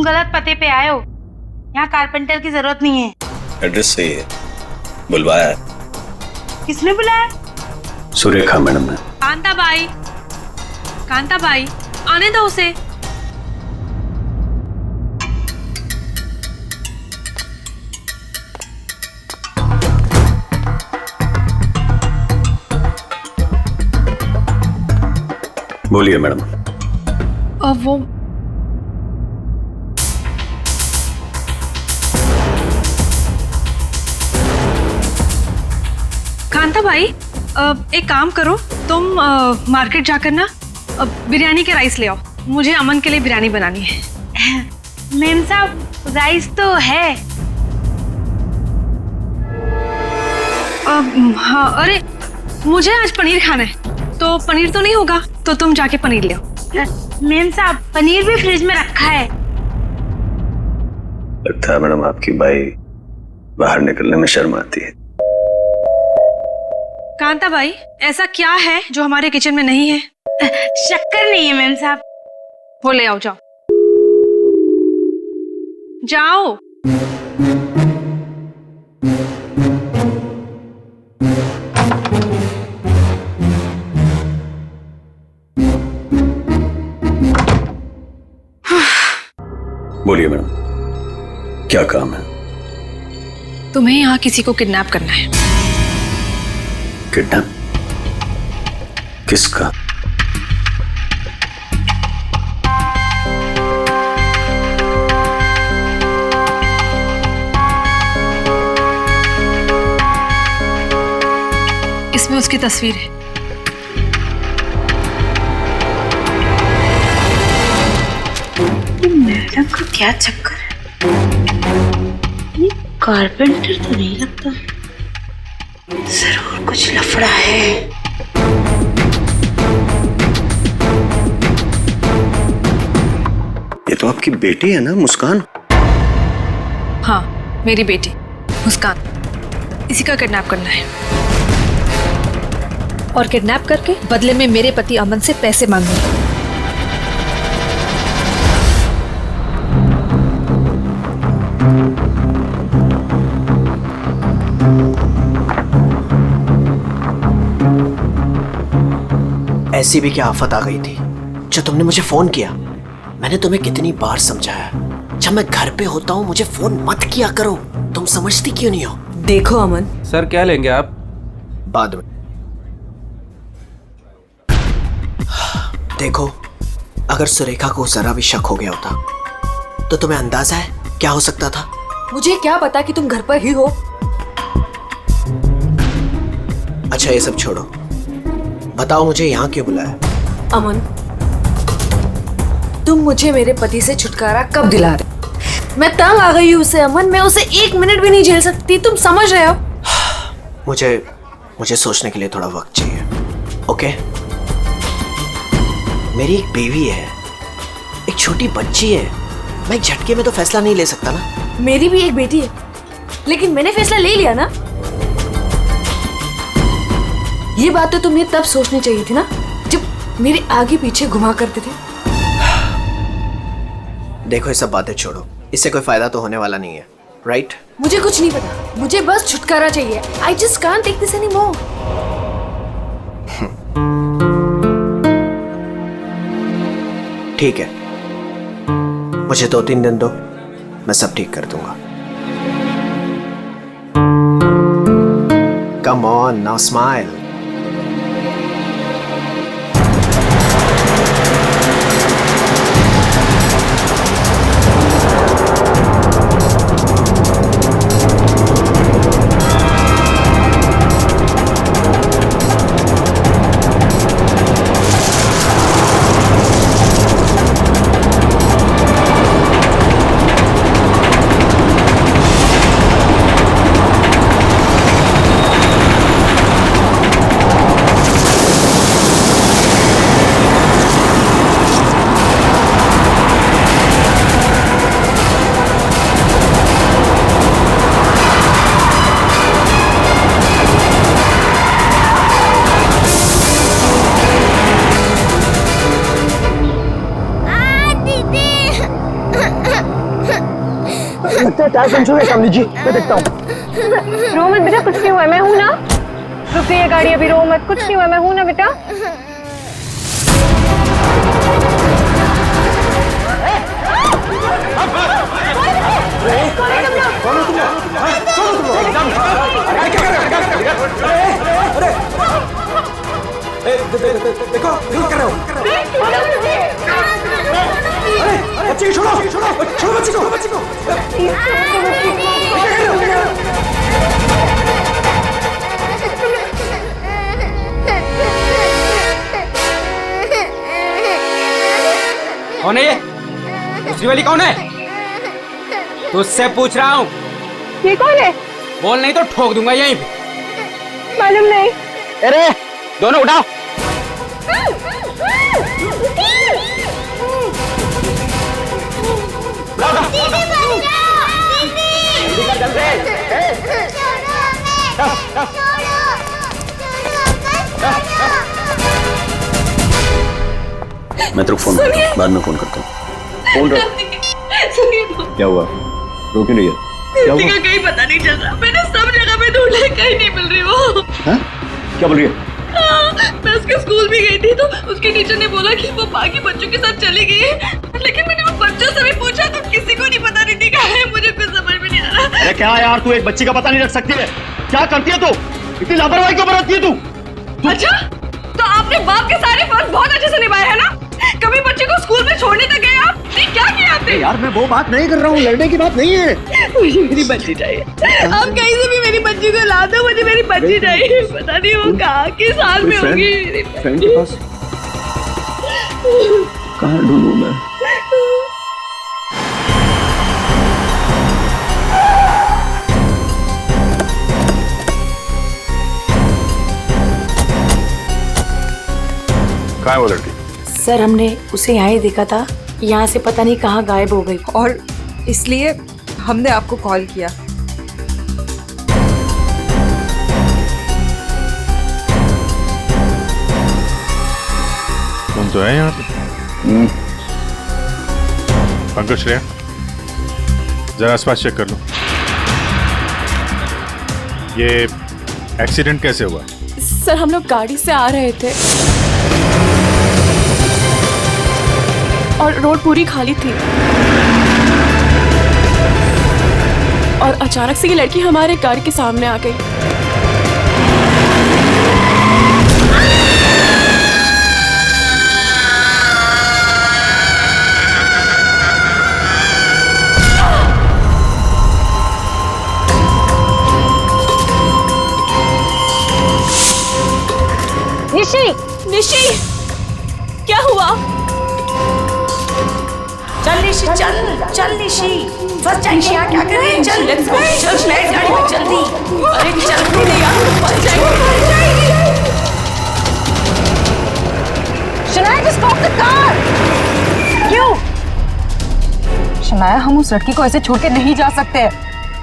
गलत पते पे आए हो। यहाँ कारपेंटर की जरूरत नहीं है। एड्रेस सही है, बुलवाया है। किसने बुलाया? सुरेखा मैडम ने। कांता बाई आने दो उसे। बोलिए मैडम। वो कांता भाई, एक काम करो, तुम मार्केट जाकर ना बिरयानी के राइस ले आओ। मुझे अमन के लिए बिरयानी बनानी है। मेम साहब, राइस तो है। हाँ, अरे मुझे आज पनीर खाना है, तो पनीर तो नहीं होगा, तो तुम जाके पनीर ले आओ। मेम साहब, पनीर भी फ्रिज में रखा है। लगता है मैडम आपकी बाई बाहर निकलने में शर्म आती है। कांता भाई, ऐसा क्या है जो हमारे किचन में नहीं है? शक्कर नहीं है मेम साहब। वो ले आओ, जाओ जाओ। बोलिए मैडम, क्या काम है? तुम्हें यहाँ किसी को किडनैप करना है। किडनैप? किसका? इसमें उसकी तस्वीर है। मैडम का क्या चक्कर है? ये कारपेंटर तो नहीं लगता, जरूर कुछ लफड़ा है। ये तो आपकी बेटी है ना, मुस्कान? हाँ, मेरी बेटी मुस्कान। इसी का किडनैप करना है और किडनैप करके बदले में मेरे पति अमन से पैसे मांगने। ऐसी भी क्या आफत आ गई थी जो तुमने मुझे फोन किया? मैंने तुम्हें कितनी बार समझाया, जब मैं घर पे होता हूँ मुझे फोन मत किया करो। तुम समझती क्यों नहीं हो? देखो अमन, सर क्या लेंगे आप? बाद में। देखो, अगर सुरेखा को जरा भी शक हो गया होता तो तुम्हें अंदाजा है क्या हो सकता था? मुझे क्या पता कि तुम घर पर ही हो। अच्छा ये सब छोड़ो, बताओ मुझे यहाँ क्यों बुलाया? अमन, तुम मुझे मेरे पति से छुटकारा कब दिला रहे? मैं तंग आ गई हूँ उससे अमन, मैं उसे 1 मिनट भी नहीं झेल सकती, तुम समझ रहे हो? मुझे सोचने के लिए थोड़ा वक्त चाहिए, ओके? मेरी एक बेबी है, एक छोटी बच्ची है, मैं एक झटके में तो फैसला नहीं ले सकता ना। मेरी भी एक बेटी है, लेकिन मैंने फैसला ले लिया ना। ये बात तो तुम्हें तब सोचनी चाहिए थी ना, जब मेरे आगे पीछे घुमा करते थे। देखो ये सब बातें छोड़ो, इससे कोई फायदा तो होने वाला नहीं है, राइट? मुझे कुछ नहीं पता, मुझे बस छुटकारा चाहिए। I just can't take this anymore. ठीक है, मुझे 2-3 दिन दो, मैं सब ठीक कर दूंगा। Come on, now smile. लगता है टायर पंचर है, काम लीजिए, मैं देखता हूँ। रो मत बेटा, कुछ नहीं हुआ, मैं हूं ना। रुक गई है गाड़ी, अभी रो मत, कुछ नहीं हुआ, मैं हूं ना बेटा। देखो कर रहे हो। बच्चे को छोड़ो, छोड़ो बच्चे को। कौन है ये? दूसरी वाली कौन है? तुझसे पूछ रहा हूँ। ये कौन है? बोल नहीं तो ठोक दूंगा यहीं पे। मालूम नहीं। अरे दोनों उठाओ। मैं तेरे को फोन करता हूँ, बाद में फोन करता हूँ। फोन रख। क्या हुआ? रो क्यों रही है? क्या हुआ? कहीं पता नहीं चल रहा, मैंने सब जगह पे ढूंढा, कहीं नहीं मिल रही वो। हाँ? क्या बोल रही है? मैं उसके स्कूल भी गई थी तो उसके टीचर ने बोला कि वो बाकी बच्चों के साथ चली गई है, लेकिन मैंने उन बच्चों से भी पूछा तो किसी को नहीं पता, नहीं कहा है। मुझे कुछ समझ में नहीं आ रहा। अरे क्या यार, तू एक बच्ची का पता नहीं रख सकती है? क्या करती है तू? इतनी लापरवाही क्यों बरतती है तू? अच्छा, तो आपने बाप के सारे फर्ज बहुत अच्छे से निभाए है ना? कभी बच्चे को स्कूल में छोड़ने तक गए आप? नहीं, क्या किया आपने? यार मैं वो बात नहीं कर रहा हूँ, लड़ने की बात नहीं है। मुझे मेरी बच्ची चाहिए। आप कहीं से भी मेरी बच्ची को ला दो, मुझे मेरी बच्ची चाहिए। पता नहीं वो कहाँ किस हाल में होगी। फ्रेंड के पास कहाँ ढूंढूं मैं? कहाँ है वो लड़की? सर हमने उसे यहाँ ही देखा था, यहाँ से पता नहीं कहाँ गायब हो गई। और इसलिए हमने आपको कॉल किया। तुम तो है यहाँ पे। पंकज, श्रेया जरा आसपास चेक कर लो। ये एक्सीडेंट कैसे हुआ? सर हम लोग गाड़ी से आ रहे थे और रोड पूरी खाली थी और अचानक से ये लड़की हमारे गाड़ी के सामने आ गई। निशी, क्या हुआ? चल निशी, चल निशी, फंस जाएंगे यहाँ, क्या कर रही है? चल लेट्स गो, चल बैठ गाड़ी में जल्दी। अरे चल नहीं यार, फंस जाएंगे। Shanaya, just stop the car! क्यों? शनाया, हम उस लड़की को ऐसे छोड़ के नहीं जा सकते।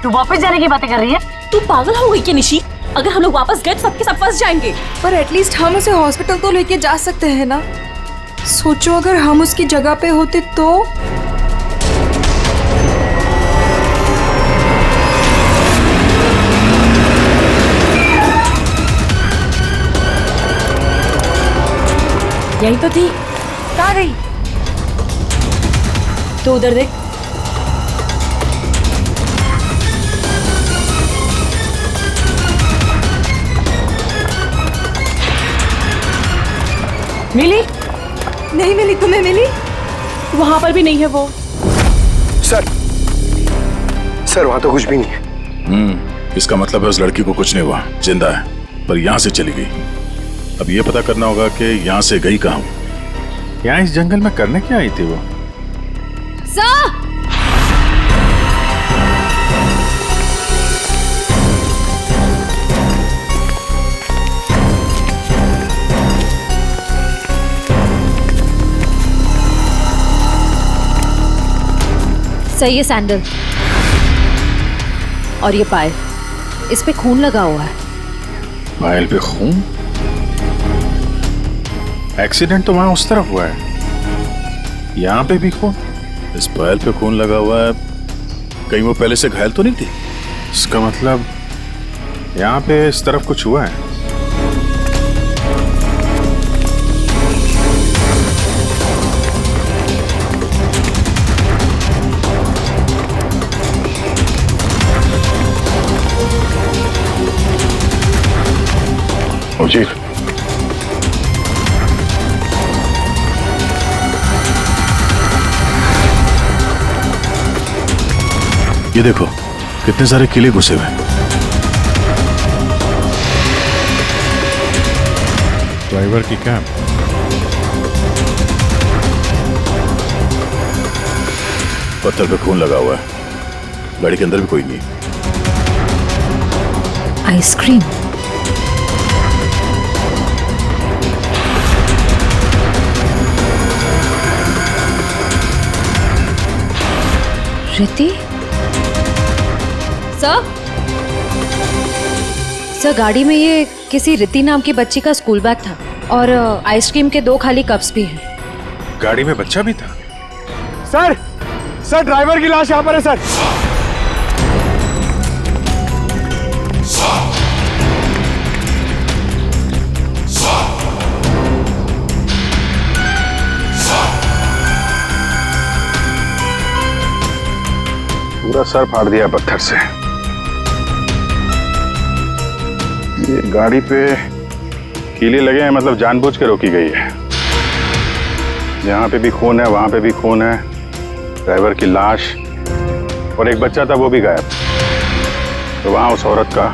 तू वापस जाने की बातें कर रही है? तू पागल हो गई क्या निशी? अगर हम लोग वापस गए तो सबके सब फंस जाएंगे। पर एटलीस्ट हम उसे हॉस्पिटल तो लेके जा सकते हैं ना। सोचो अगर हम उसकी जगह पे होते तो। यही तो थी। कहाँ गई? तो उधर देख। मिली? नहीं मिली, तुम्हें मिली? वहां पर भी नहीं है वो। सर वहां तो कुछ भी नहीं है। इसका मतलब है उस लड़की को कुछ नहीं हुआ, जिंदा है, पर यहाँ से चली गई। अब ये पता करना होगा कि यहाँ से गई कहाँ। यहाँ इस जंगल में करने क्या आई थी वो? सही है सैंडल। और ये पायल, इस पे खून लगा हुआ है। पायल पे खून? एक्सीडेंट तो वहां उस तरफ हुआ है, यहाँ पे भी खून। इस पायल पे खून लगा हुआ है, कहीं वो पहले से घायल तो नहीं थी? इसका मतलब यहाँ पे इस तरफ कुछ हुआ है। जी ये देखो कितने सारे किले घुसे हुए हैं। ड्राइवर की कैब, पत्थर पे खून लगा हुआ है, गाड़ी के अंदर भी कोई नहीं। आइसक्रीम, रिति सर गाड़ी में ये किसी रिति नाम की बच्ची का स्कूल बैग था और आइसक्रीम के 2 खाली कप्स भी हैं। गाड़ी में बच्चा भी था? सर ड्राइवर की लाश यहाँ पर है सर। पूरा सर फाड़ दिया पत्थर से। ये गाड़ी पे कीले लगे हैं, मतलब जानबूझ के रोकी गई है। यहाँ पे भी खून है, वहां पे भी खून है, ड्राइवर की लाश और एक बच्चा था वो भी गायब। तो वहां उस औरत का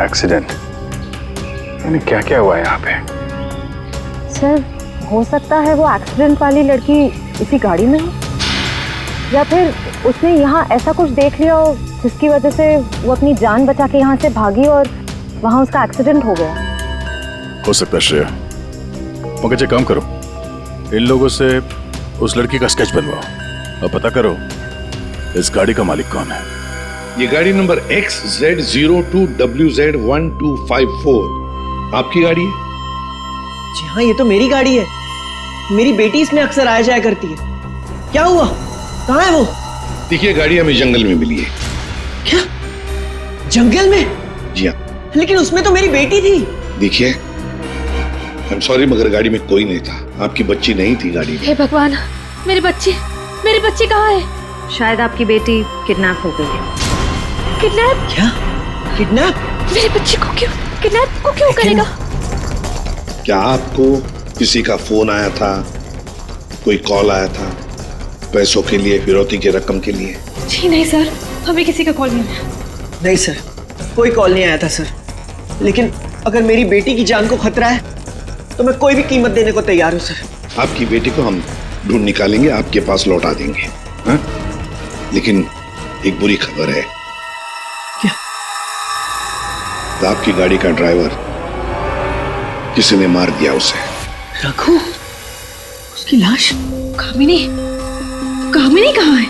एक्सीडेंट, यानी क्या क्या हुआ है यहाँ पे? सर हो सकता है वो एक्सीडेंट वाली लड़की इसी गाड़ी में हो, या फिर उसने यहाँ ऐसा कुछ देख लिया हो जिसकी वजह से वो अपनी जान बचा के यहाँ से भागी और वहाँ उसका एक्सीडेंट हो गया। हो सकता है श्रेया। मगर एक काम करो, इन लोगों से उस लड़की का स्केच बनवाओ और पता करो इस गाड़ी का मालिक कौन है। ये गाड़ी नंबर XZ02WZ1254 आपकी गाड़ी है? जी हाँ, ये तो मेरी गाड़ी है। मेरी बेटी इसमें अक्सर आया जाया करती है। क्या हुआ? कहाँ है वो? देखिए गाड़ी हमें जंगल में मिली है। क्या? जंगल में? जी हाँ। लेकिन उसमें तो मेरी बेटी थी। देखिए आई एम सॉरी मगर गाड़ी में कोई नहीं था। आपकी बच्ची नहीं थी गाड़ी में। हे भगवान, मेरी बच्ची कहाँ है? शायद आपकी बेटी किडनैप हो गई है। किडनैप? क्या? किडनैप? मेरी बच्ची को क्यों करेगा? क्या आपको किसी का फोन आया था, कोई कॉल आया था पैसों के लिए, फिरौती की रकम के लिए? जी नहीं सर, हमें किसी का कॉल नहीं आया। नहीं सर, कोई कॉल नहीं आया था सर। लेकिन अगर मेरी बेटी की जान को खतरा है तो मैं कोई भी कीमत देने को तैयार हूँ सर। आपकी बेटी को हम ढूंढ निकालेंगे, आपके पास लौटा देंगे। हाँ? लेकिन एक बुरी खबर है। क्या? आपकी गाड़ी का ड्राइवर किसी ने मार दिया उसे। रघु? उसकी लाश? कामिनी कहाँ है?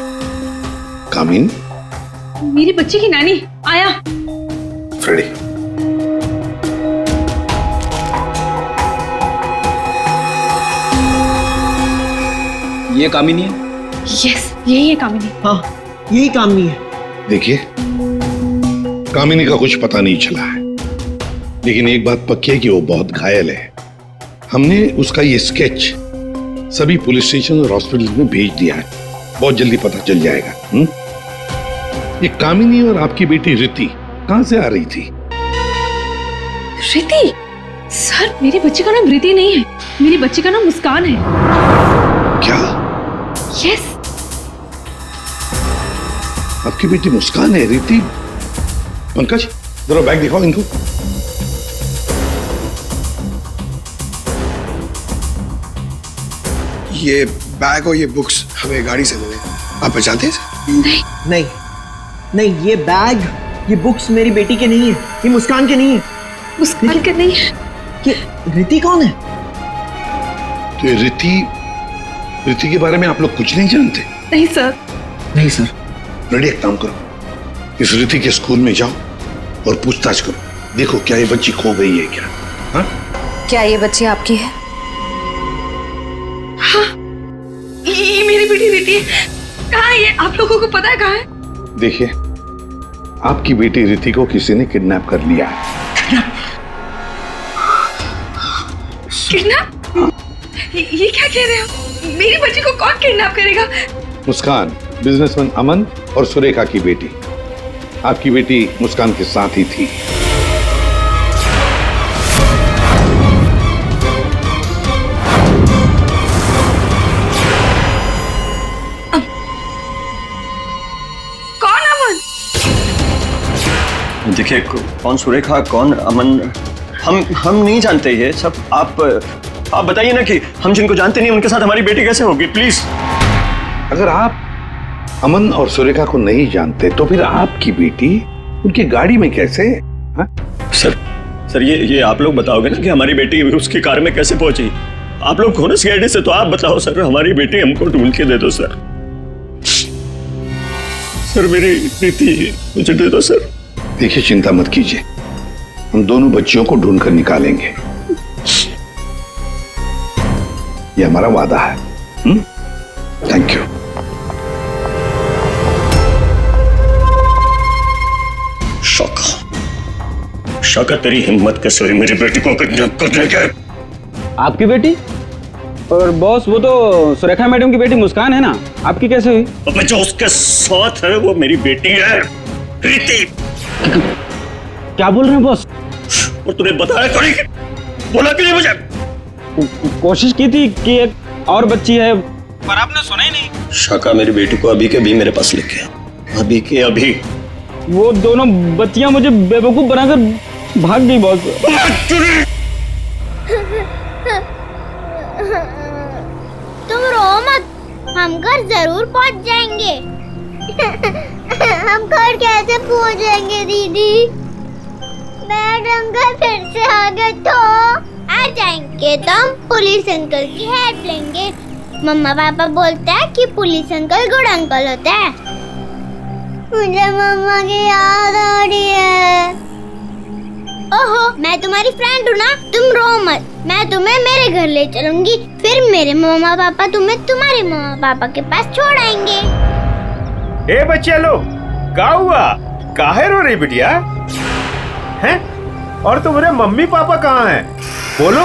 कामिनी? मेरी बच्ची की नानी आया। फ्रेडी, ये कामिनी है? यस, यही है कामिनी। हाँ, यही कामिनी है। देखिए कामिनी का कुछ पता नहीं चला है, लेकिन एक बात पक्की है कि वो बहुत घायल है। हमने उसका ये स्केच सभी पुलिस स्टेशन और हॉस्पिटल में भेज दिया है, बहुत जल्दी पता चल जाएगा। ये कामिनी और आपकी बेटी रिति कहां से आ रही थी? रिति? सर मेरी बच्ची का नाम रिति नहीं है, मेरी बच्ची का नाम मुस्कान है। क्या? यस। आपकी बेटी मुस्कान है? रिति? पंकज जरा बैग दिखाओ इनको। ये बैग और ये बुक्स हमें गाड़ी से मिले, आप पहचानते हैं? नहीं, ये बैग, ये बुक्स मेरी बेटी के नहीं है, ये मुस्कान के नहीं है। मुस्कान के नहीं है? ये रिति कौन है? तो रिति के बारे में आप लोग कुछ नहीं जानते? नहीं सर। रेडी, एक काम करो, इस रिति के स्कूल में जाओ और पूछताछ करो, देखो क्या ये बच्ची खो गई है क्या? हाँ? क्या ये बच्ची आपकी है? हाँ, ये मेरी बेटी रिति है। कहाँ है ये? आप लोगों को पता है कहाँ है? देखिए, आपकी बेटी रिति को किसी ने किडनैप कर लिया है। किडनैप? ये क्या कह रहे हो? मेरी बच्ची को कौन किडनैप करेगा? मुस्कान, बिजनेसमैन अमन और सुरेखा की बेटी। आपकी बेटी मुस्कान के साथ ही थी। देखिए, कौन सुरेखा कौन अमन, हम नहीं जानते ये सब। आप बताइए ना कि हम जिनको जानते नहीं उनके साथ हमारी बेटी कैसे होगी, प्लीज। अगर आप अमन और सुरेखा को नहीं जानते तो फिर आपकी बेटी उनकी गाड़ी में कैसे? हा? सर ये आप लोग बताओगे ना कि हमारी बेटी उसकी कार में कैसे पहुंची? आप लोग हो ना सीआईडी से, तो आप बताओ सर, हमारी बेटी हमको ढूंढ के दे दो सर। सर मेरी बेटी मुझे दे दो सर। देखिए, चिंता मत कीजिए, हम दोनों बच्चियों को ढूंढ कर निकालेंगे। ये हमारा वादा है। Thank you. शौका तेरी हिम्मत कैसे हुई मेरी बेटी को किडनैप करने के? आपकी बेटी? और बॉस, वो तो सुरेखा मैडम की बेटी मुस्कान है ना, आपकी कैसे हुई? अब जो उसके साथ है वो मेरी बेटी है, रिति। क्या बोल रहे हैं बॉस? और तूने बताया क्यों नहीं? बोला क्यों नहीं मुझे? कोशिश की थी कि एक और बच्ची है, पर आपने सुना ही नहीं। शाका मेरी बेटी को अभी के अभी मेरे पास लेके आ, अभी के अभी। वो दोनों बच्चियां मुझे बेवकूफ बनाकर भाग गई बॉस। तुम रो मत, हम घर जरूर पहुंच जाएंगे। हम घर कैसे पहुंचेंगे दीदी? मैडम घर फिर से आ गए तो आ जाएंगे तो हम पुलिस अंकल की हेल्प लेंगे। मम्मा पापा बोलते हैं कि पुलिस अंकल गुड अंकल होते हैं। मुझे मम्मा की याद आ रही है। ओहो, मैं तुम्हारी फ्रेंड हूँ ना, तुम रो मत, मैं तुम्हें मेरे घर ले चलूंगी, फिर मेरे मम्मा पापा तुम्हें तुम्हारे मम्मा पापा के पास छोड़ आएंगे। ए बच्चे लोग, क्या हुआ? काहे रो रही बिटिया? हैं? और तुम्हारे मम्मी पापा कहाँ हैं? बोलो।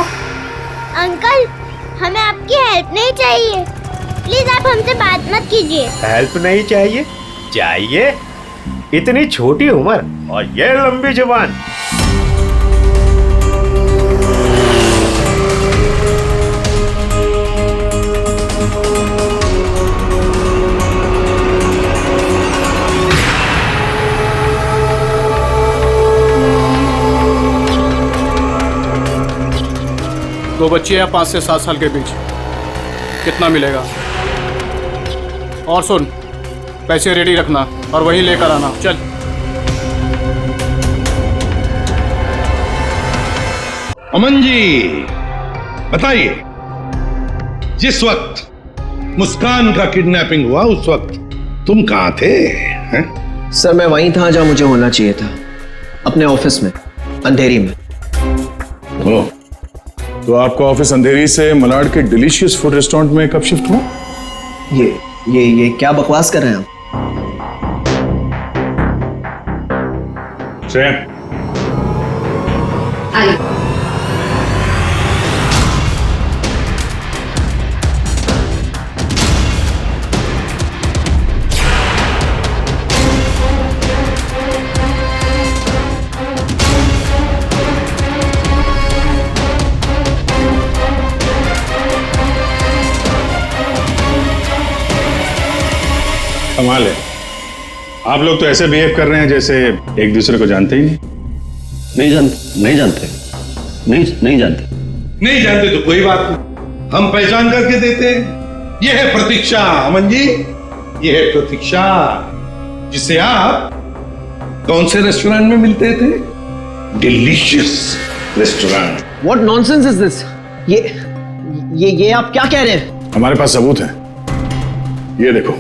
अंकल, हमें आपकी हेल्प नहीं चाहिए, प्लीज आप हमसे बात मत कीजिए। हेल्प नहीं चाहिए? चाहिए? इतनी छोटी उम्र और ये लंबी जुबान। दो बच्चे हैं 5 से 7 साल के बीच, कितना मिलेगा? और सुन, पैसे रेडी रखना और वहीं लेकर आना। चल। अमन जी, बताइए, जिस वक्त मुस्कान का किडनैपिंग हुआ उस वक्त तुम कहां थे? हैं? सर मैं वहीं था जहां मुझे होना चाहिए था, अपने ऑफिस में, अंधेरी में। ओह, तो आपका ऑफिस अंधेरी से मलाड के डिलीशियस फूड रेस्टोरेंट में कब शिफ्ट हुआ? ये क्या बकवास कर रहे हैं आप? कमाल है, आप लोग तो ऐसे बिहेव कर रहे हैं जैसे एक दूसरे को जानते ही नहीं। नहीं जानते नहीं जानते तो कोई बात नहीं, हम पहचान करके देते हैं। यह है प्रतीक्षा अमन जी, यह है प्रतीक्षा, जिसे आप कौन से रेस्टोरेंट में मिलते थे? Delicious restaurant. What nonsense is this? ये आप क्या कह रहे हैं? हमारे पास सबूत है, ये देखो,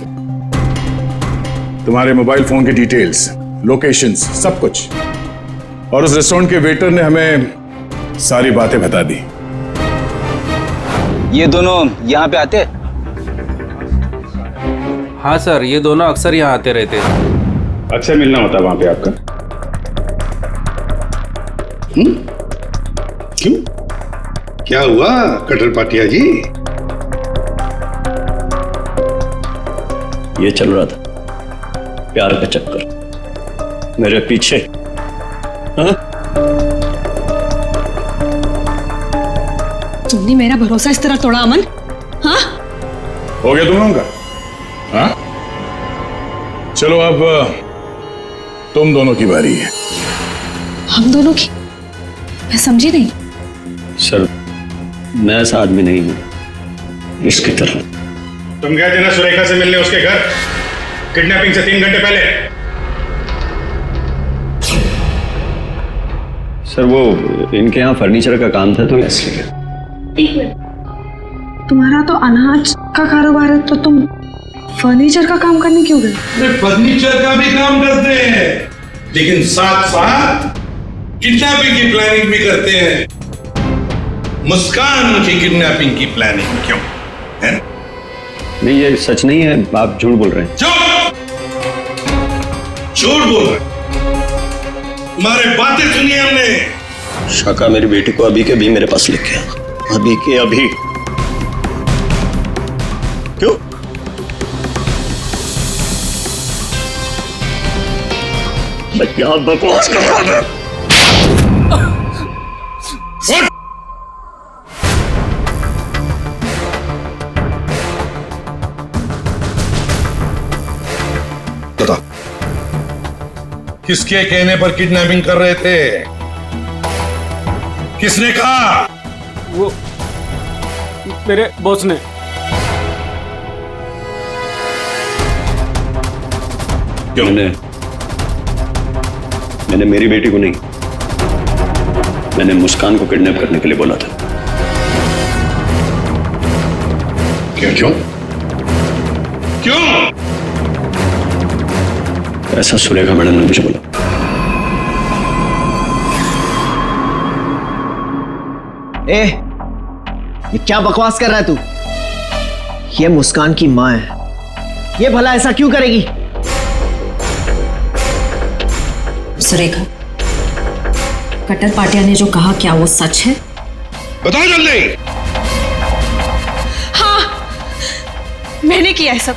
तुम्हारे मोबाइल फोन की डिटेल्स, लोकेशंस, सब कुछ। और उस रेस्टोरेंट के वेटर ने हमें सारी बातें बता दी। ये दोनों यहाँ पे आते? हाँ सर, ये दोनों अक्सर यहाँ आते रहते हैं। अक्सर मिलना होता है वहां पे आपका? क्यों, क्या हुआ कटर पाटिया जी? ये चल रहा था प्यार का चक्कर मेरे पीछे। हाँ? तुमने मेरा भरोसा इस तरह तोड़ा अमन? हाँ? हो गया तुम लोगों का? हाँ? चलो अब तुम दोनों की बारी है। हम दोनों की? मैं समझी नहीं। सर, मैं ऐसा आदमी नहीं हूं इसकी तरह। तुम गए थे ना सुरेखा से मिलने उसके घर किडनैपिंग से 3 घंटे पहले? सर वो इनके यहाँ फर्नीचर का काम था तो इसलिए। एक मिनट, तुम्हारा तो अनाज का कारोबार है तो तुम फर्नीचर का काम करने क्यों गए? फर्नीचर का भी काम करते हैं लेकिन साथ साथ किडनैपिंग की प्लानिंग भी करते हैं। मुस्कान की किडनैपिंग की प्लानिंग क्यों है? नहीं ये सच नहीं है, आप झूठ बोल रहे हैं। झूठ बोल रहे? तुम्हारे बातें सुनी हमने। शाका मेरी बेटी को अभी के अभी मेरे पास लेके आ, अभी के अभी। क्यों? मैं क्या बकवास कर रहा था? बता, किसके कहने पर किडनैपिंग कर रहे थे? किसने कहा? वो मेरे बॉस ने। क्यों? मैंने मेरी बेटी को नहीं, मैंने मुस्कान को किडनैप करने के लिए बोला था। क्यों? क्यों? ऐसा सुरेखा मैडम ने मुझे बोला। ए, ये क्या बकवास कर रहा है तू? ये मुस्कान की माँ है, ये भला ऐसा क्यों करेगी? सुरेखा, कटर पाटिया ने जो कहा क्या वो सच है? बताओ जल्दी। हाँ, मैंने किया है सब।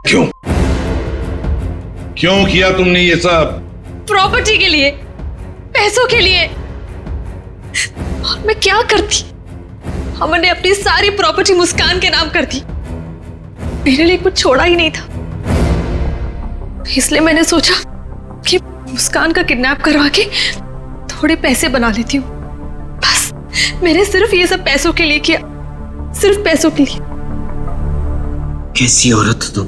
क्यों? क्यों किया तुमने ये सब? प्रॉपर्टी के लिए, पैसों के लिए। और मैं क्या करती? हमने अपनी सारी प्रॉपर्टी मुस्कान के नाम कर दी। मेरे लिए कुछ छोड़ा ही नहीं था, इसलिए मैंने सोचा कि मुस्कान का किडनैप करवा के थोड़े पैसे बना लेती हूँ। बस मैंने सिर्फ ये सब पैसों के लिए किया, सिर्फ पैसों के लिए। कैसी औरत हो तुम?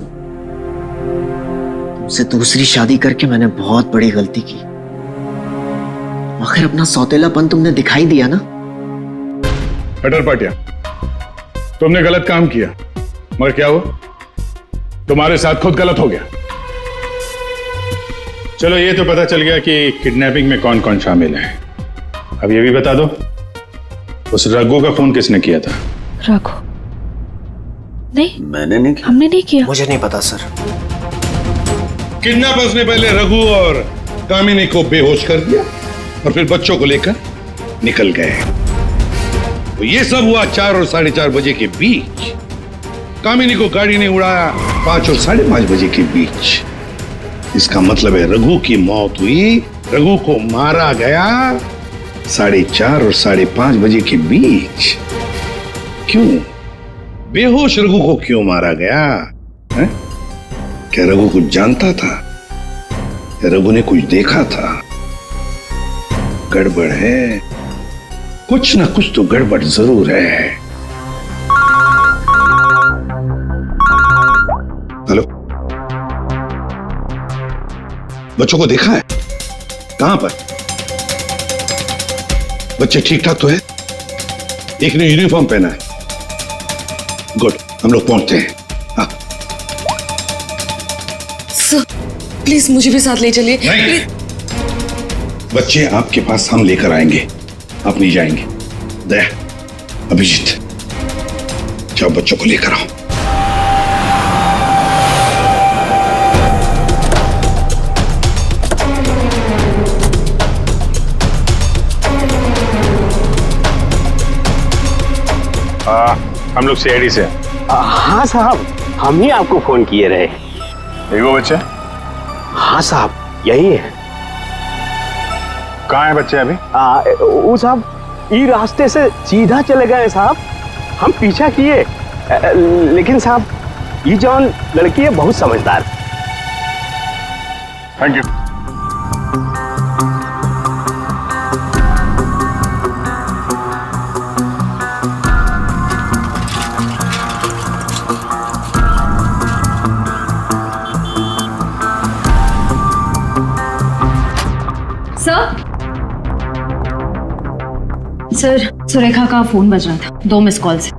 तुमसे दूसरी शादी करके मैंने बहुत बड़ी गलती की। आखिर अपना सौतेलापन तुमने दिखाई दिया ना। कटर पाटिया, तुमने गलत काम किया, मगर क्या हुआ? तुम्हारे साथ खुद गलत हो गया। चलो ये तो पता चल गया कि किडनैपिंग में कौन कौन शामिल है। अब ये भी बता दो, उस रघु का फोन किसने किया था? रघु? नहीं, मैंने नहीं किया। हमने नहीं किया। मुझे नहीं पता सर। किडनैपर्स ने पहले रघु और कामिनी को बेहोश कर दिया और फिर बच्चों को लेकर निकल गए। तो ये सब हुआ 4 और 4:30 बजे के बीच। कामिनी को गाड़ी ने उड़ाया 5 और 5:30 बजे के बीच। इसका मतलब है रघु की मौत हुई, रघु को मारा गया 4:30 और 5:30 बजे के बीच। क्यों? बेहोश रघु को क्यों मारा गया है? क्या रघु कुछ जानता था? क्या रघु ने कुछ देखा था? गड़बड़ है, कुछ ना कुछ तो गड़बड़ जरूर है। हेलो, बच्चों को देखा है? कहां पर? बच्चे ठीक ठाक तो है? एक ने यूनिफॉर्म पहना है। गुड, हम लोग पहुंचते हैं। हाँ। सर, प्लीज मुझे भी साथ ले चलिए। नहीं, बच्चे आपके पास हम लेकर आएंगे, आप नहीं जाएंगे। दया, अभिजीत, जाओ बच्चों को लेकर आओ। हम लोग सीआईडी से। हाँ साहब, हम ही आपको फोन किए रहे। एक वो बच्चा? हाँ साहब, यही है। कहाँ है बच्चे अभी? वो साहब ये रास्ते से सीधा चले गए साहब। हम पीछा किए, लेकिन साहब ये जौन लड़की है बहुत समझदार। Thank you. सर, सुरेखा का फोन बज रहा था 2 मिस कॉल से।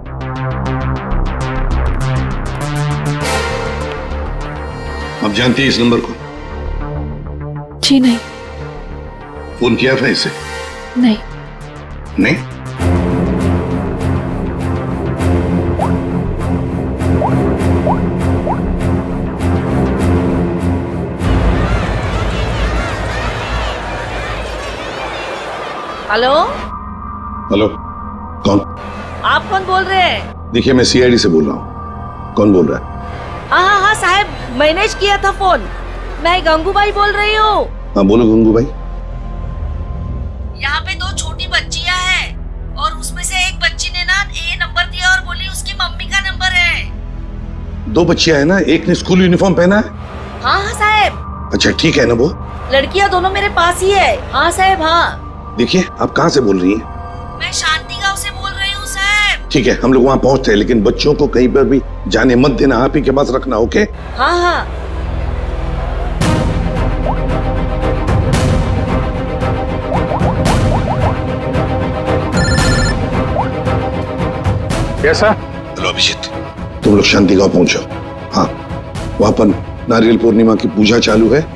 आप जानती है इस नंबर को? जी नहीं। फोन किया था इसे? नहीं। नहीं? हेलो? हेलो, कौन? आप कौन बोल रहे हैं? देखिए, मैं सीआईडी से बोल रहा हूँ। कौन बोल रहा है? हाँ साहब, मैंने किया था फोन। मैं गंगूबाई बोल रही हूँ। हाँ बोलो गंगूबाई। यहाँ पे 2 छोटी बच्चियाँ हैं और उसमें से एक बच्ची ने ना ये नंबर दिया और बोली उसकी मम्मी का नंबर है। 2 बच्चियां हैं ना, एक ने स्कूल यूनिफॉर्म पहना है? हाँ साहब। अच्छा ठीक है ना वो? लड़कियाँ दोनों मेरे पास ही है। हाँ साहब। हाँ देखिए, आप कहाँ से बोल रही हैं? मैं शांति गांव से बोल रही हूँ साहब। ठीक है, हम लोग वहाँ पहुँचते हैं, लेकिन बच्चों को कहीं पर भी जाने मत देना, आप ही के पास रखना। ओके? हाँ। कैसा? हेलो अभिजीत, तुम लोग शांति गांव पहुंचो। हाँ, वहां पर नारियल पूर्णिमा की पूजा चालू है।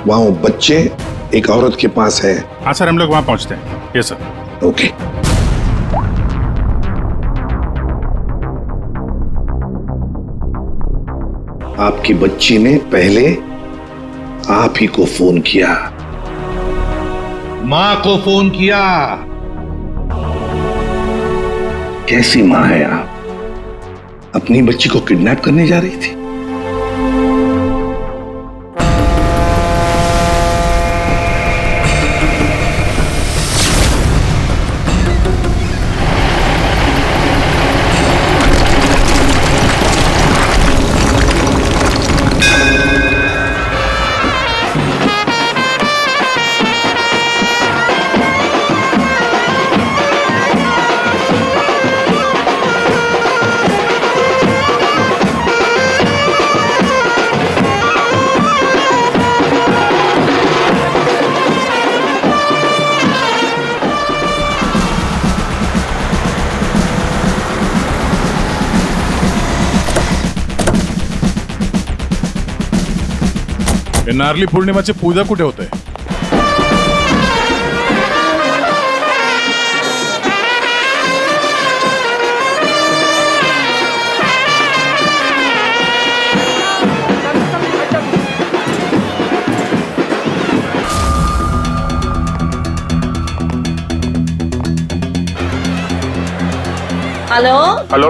वहां वो बच्चे एक औरत के पास है। हाँ सर, हम लोग वहां पहुंचते हैं। Yes sir. ओके। आपकी बच्ची ने पहले आप ही को फोन किया, मां को फोन किया। कैसी मां है आप? अपनी बच्ची को किडनैप करने जा रही थी? नारली पौर्णिमाची पूजा कुठे होते? हेलो? हेलो,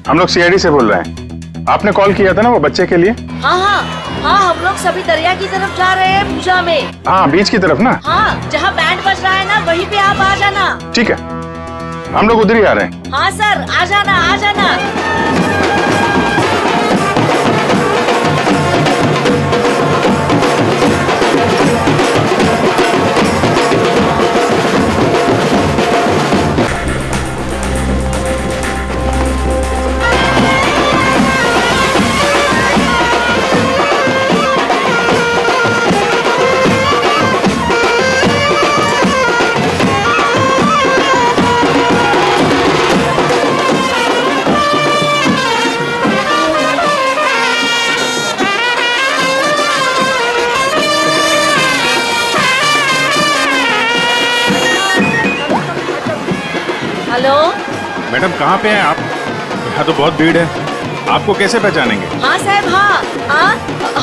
हम लोग सीआईडी से बोल रहे हैं। आपने कॉल किया था ना वो बच्चे के लिए? हाँ, हम लोग सभी दरिया की तरफ जा रहे हैं पूजा में। हाँ, बीच की तरफ ना? हाँ, जहाँ बैंड बज रहा है ना वहीं पे आप आ जाना। ठीक है, हम लोग उधर ही आ रहे हैं। हाँ सर, आ जाना, आ जाना। हेलो? मैडम कहाँ पे हैं आप? यहाँ तो बहुत भीड़ है, आपको कैसे पहचानेंगे? हाँ साहब, हाँ,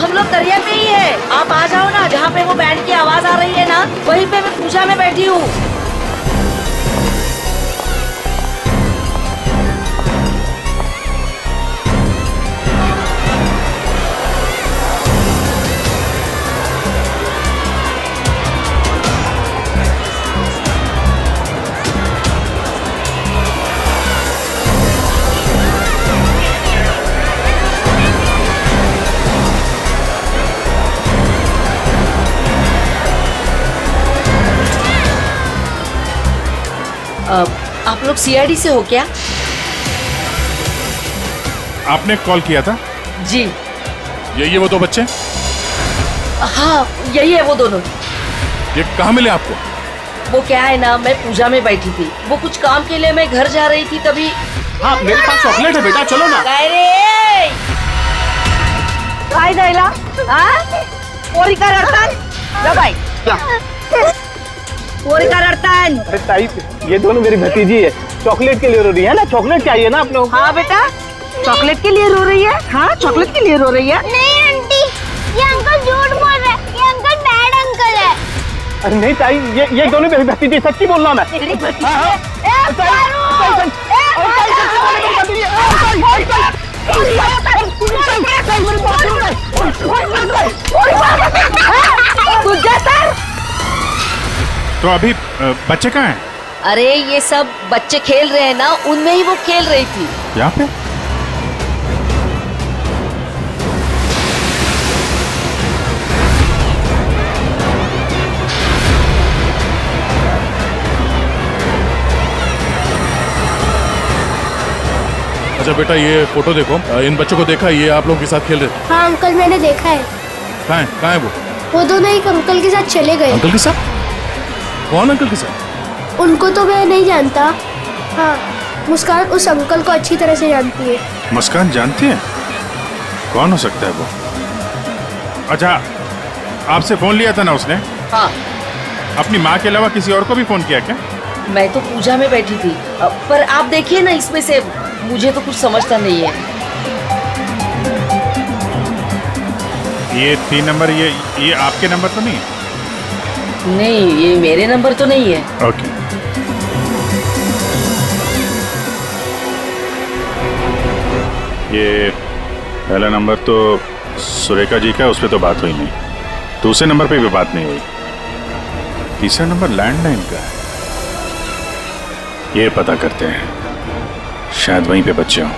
हम लोग दरिया पे ही है। आप आ जाओ ना, जहाँ पे वो बैंड की आवाज आ रही है ना वहीं पे मैं पूजा में बैठी हूँ। आप लोग सीआईडी से हो क्या? आपने कॉल किया था? जी। यही है वो दो बच्चे? हाँ यही है वो दोनों। ये कहाँ मिले आपको? वो क्या है ना, मैं पूजा में बैठी थी, वो कुछ काम के लिए मैं घर जा रही थी तभी। हाँ मेरे पास चॉकलेट है बेटा, चलो ना। काय जायला पोरी का रडतान जा बाई पोरी का रडतान। अरे ताई ये दोनों मेरी भतीजी है, चॉकलेट के लिए रो रही है ना, चॉकलेट चाहिए ना आप लोग। हाँ बेटा चॉकलेट के लिए रो रही है। हाँ चॉकलेट के लिए रो रही है। नहीं आंटी ये अंकल झूठ बोल रहे हैं, ये अंकल बैड अंकल है। अरे नहीं ताई ये दोनों मेरी भतीजी, सच्ची बोल रहा मैं। तो अभी बच्चे कहाँ हैं? अरे ये सब बच्चे खेल रहे हैं ना, उनमें ही वो खेल रही थी। यहाँ पे? अच्छा बेटा ये फोटो देखो, इन बच्चों को देखा, ये आप लोगों के साथ खेल रहे थे? हाँ अंकल मैंने देखा है। कहाँ है वो दोनों एक अंकल के साथ चले गए। अंकल के साथ? कौन अंकल के साथ? उनको तो मैं नहीं जानता। हाँ मुस्कान उस अंकल को अच्छी तरह से जानती है। मुस्कान जानती है? कौन हो सकता है वो? अच्छा आपसे फोन लिया था ना उसने? हाँ। अपनी माँ के अलावा किसी और को भी फोन किया क्या? मैं तो पूजा में बैठी थी, पर आप देखिए ना इसमें से मुझे तो कुछ समझता नहीं है। ये 3 नंबर ये आपके नंबर तो नहीं है? नहीं ये मेरे नंबर तो नहीं है। ओके। ये पहला नंबर तो सुरेखा जी का, उस पर तो बात हुई नहीं। दूसरे नंबर पे भी बात नहीं हुई। तीसरा नंबर लैंडलाइन का है। ये पता करते हैं, शायद वहीं पे बच्चे हों।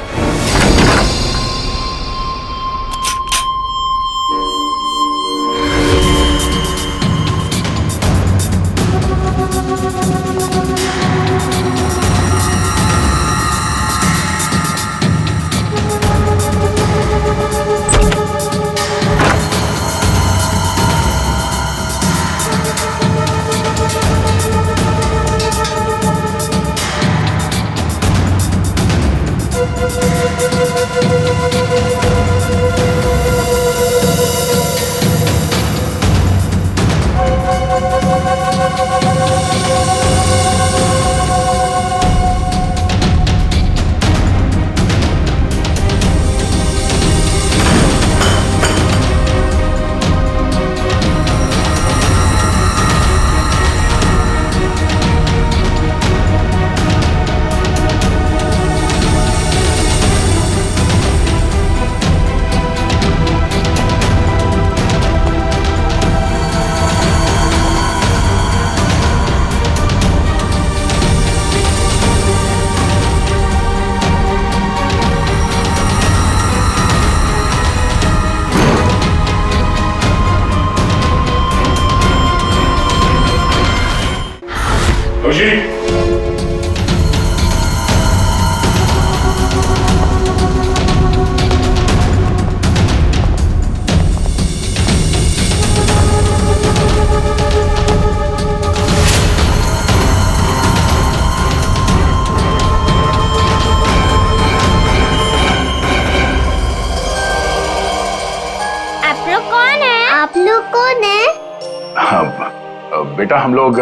बेटा हम लोग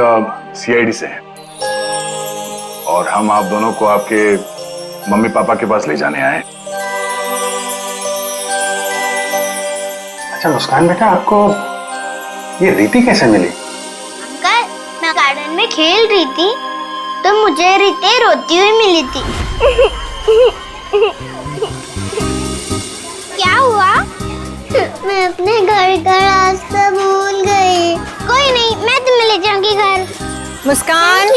सीआईडी से हैं और हम आप दोनों को आपके मम्मी पापा के पास ले जाने आए। अच्छा मुस्कान बेटा आपको ये रीति कैसे मिली? अंकल मैं गार्डन में खेल रही थी तो मुझे रीति रोती हुई मिली थी। क्या हुआ? मैं अपने घर का रास्ता भूल गई। कोई नहीं मैं तुम्हें ले जाऊंगी घर। मुस्कान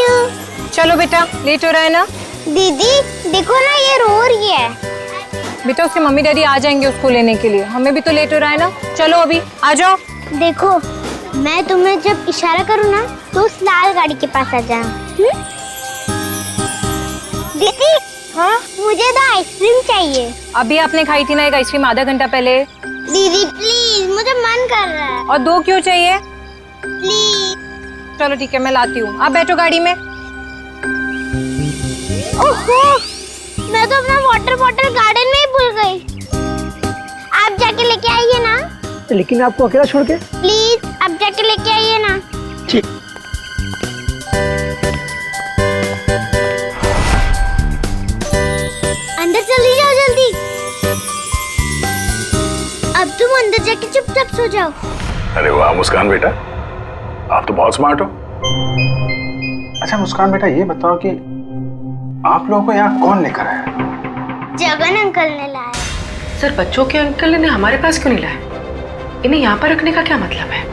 चलो बेटा, लेट हो रहा है ना। दीदी देखो ना ये रो रही है। बेटा उसके मम्मी डैडी आ जाएंगे उसको लेने के लिए, हमें भी तो लेट हो रहा है ना। चलो अभी आ जाओ। देखो मैं तुम्हें जब इशारा करूँ ना तो उस लाल गाड़ी के पास आ जाना। हाँ मुझे तो आइसक्रीम चाहिए। अभी आपने खाई थी ना एक आइसक्रीम आधा घंटा पहले। दीदी प्लीज, मुझे मन कर रहा है। और 2 क्यों चाहिए? प्लीज। चलो ठीक है, मैं लाती हूँ, आप बैठो गाड़ी में। ओहो, मैं तो अपना वाटर बॉटल गार्डन में ही भूल गई। आप जाके लेके आइए ना। लेकिन आपको अकेला छोड़ के? प्लीज आप जाके लेके आइए ना। ठीक। अंदर चली जाओ जल्दी। अब तुम अंदर जाके चुपचाप सो जाओ। अरे वाह मुस्कान बेटा, आप तो बहुत स्मार्ट हो। अच्छा मुस्कान बेटा, ये बताओ कि आप लोगों को यहाँ कौन लेकर आया? जगन अंकल ने लाया। सर बच्चों के अंकल ने हमारे पास क्यों नहीं लाया? इन्हें यहाँ पर रखने का क्या मतलब है?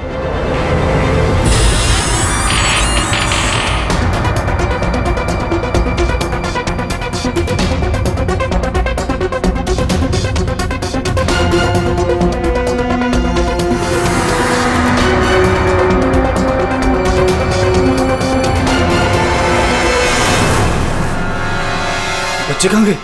बच्चे कहाँ गए?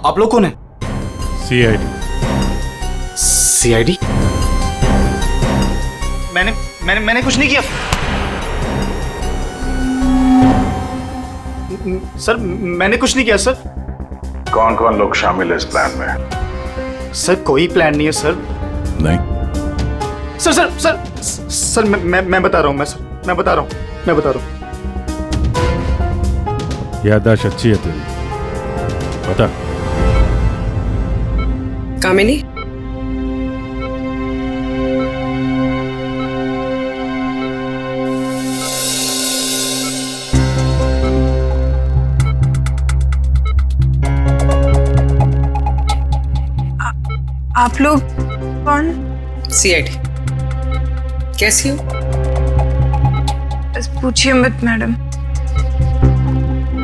आप लोग कौन है? सीआईडी। सीआईडी? मैंने कुछ नहीं किया सर, मैंने कुछ नहीं किया सर। कौन कौन लोग शामिल है इस प्लान में? सर कोई प्लान नहीं है सर। नहीं सर सर सर सर मैं बता रहा हूँ, मैं बता रहा हूँ। याददाश्त अच्छी है तेरी, बता। कामिनी, आप लोग कौन? सीआईडी। कैसी हो? बस पूछिए मत मैडम,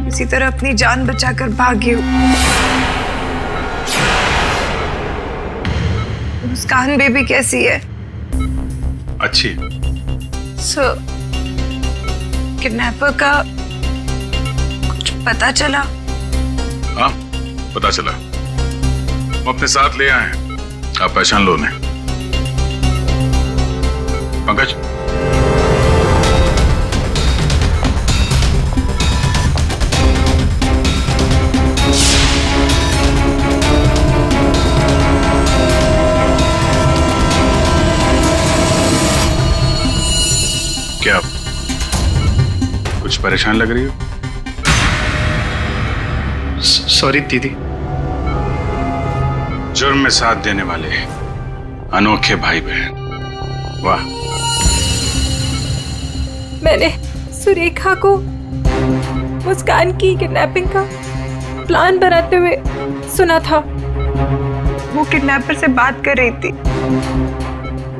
किसी तरह अपनी जान बचाकर भागी हूँ। मुस्कान बेबी कैसी है? अच्छी। सर, किडनैपर का कुछ पता चला? हाँ पता चला, वो अपने साथ ले आए हैं, आप पहचान लो उन्हें। पंकज, क्या कुछ परेशान लग रही हो? सॉरी दीदी। जुर्म में साथ देने वाले अनोखे भाई बहन, वाह। मैंने सुरेखा को मुस्कान की किडनैपिंग का प्लान बनाते हुए सुना था। वो किडनैपर से बात कर रही थी।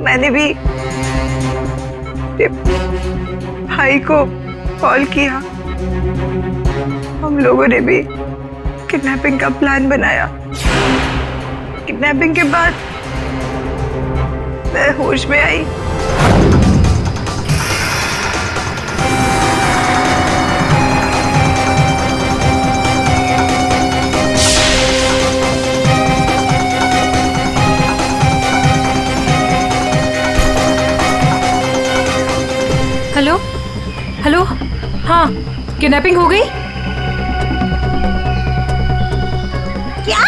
मैंने भी भाई को कॉल किया। हम लोगों ने भी किडनैपिंग का प्लान बनाया। किडनैपिंग के बाद मैं होश में आई। हेलो हेलो, हाँ किडनैपिंग हो गई? क्या?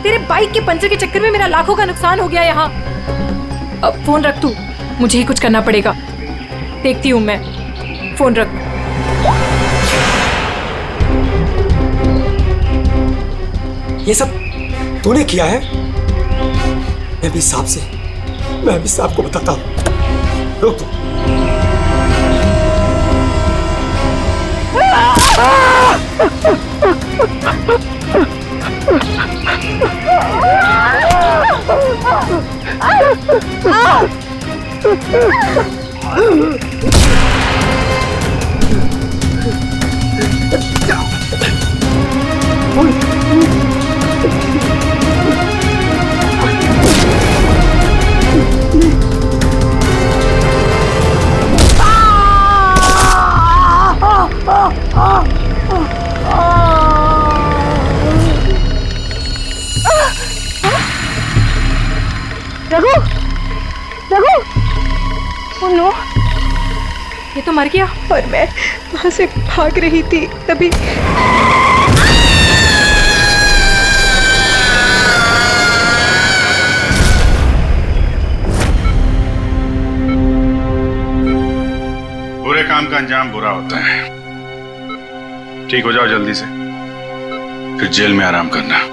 तेरे बाइक के पंचर के चक्कर में मेरा लाखों का नुकसान हो गया यहाँ। अब फोन रख तू, मुझे ही कुछ करना पड़ेगा। देखती हूँ मैं, फोन रख। ये सब तूने किया है? मैं भी साहब को बताता हूँ। रुक तू। रघु, रघु, ओह नो, ये तो मर गया। और मैं वहां से भाग रही थी तभी। बुरे काम का अंजाम बुरा होता है। ठीक हो जाओ जल्दी से, फिर जेल में आराम करना।